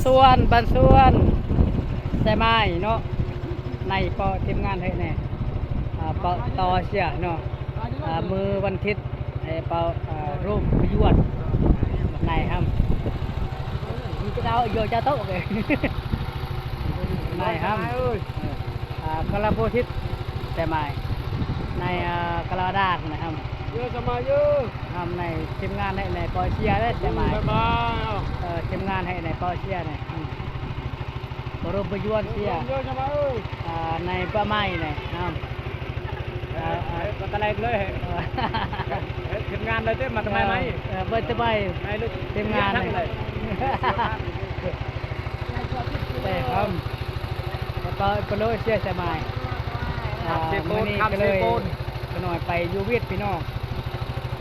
บ้านสวนใช่ไหมเนาะในปอทีมงานให้แน่ปอต่อเสียเนาะมือวันทิศปอร่มประยวดในครับมีกระดาโยจะโต๊ะเลยในครับกระโบทิศใช่ไหมในกระดากนะครับเยอะสมาเยอะทำในทีมงานให้ในปอเชียได้ใช่ไหมทีมงานให้ในปอเชียเนี่ยร่มประยวดเชียเยอะสมาเอ้ยในป้าไม้เนี่ยครับก็ตะเลงเลยทีมงานเลยเต้มาทำไมไหมเบิร์ตไปทีมงานเลยแต่ครับปโลเชียใช่ไหมวันนี้ก็เลยก็หน่อยไปยูวิทพี่น้อง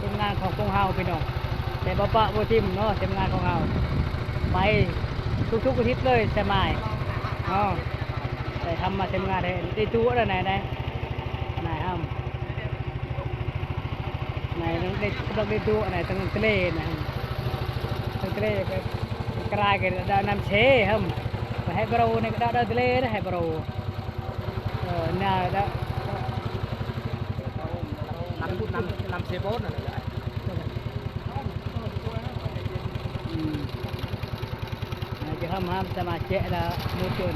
ทีมงานของพงเฮาพี่น้องแต่บ๊ปะโบทิมเนาะทีมงานของเฮาไปทุกอาทิตย์เลยใช่ไหมอ๋อแต่ทำมาทีมงานได้ตัวอะไรไหนครับไหนต้องได้ตัวไหนต้องทะเลนะต้องทะเลไปกลายกันได้น้ำเชยครับไปให้บรูในก็ได้ทะเลได้ให้บรูน่าได้นำเชฟโบ๊ทน่ะจะทำห้ามสมาชิกแล้วมุดจุน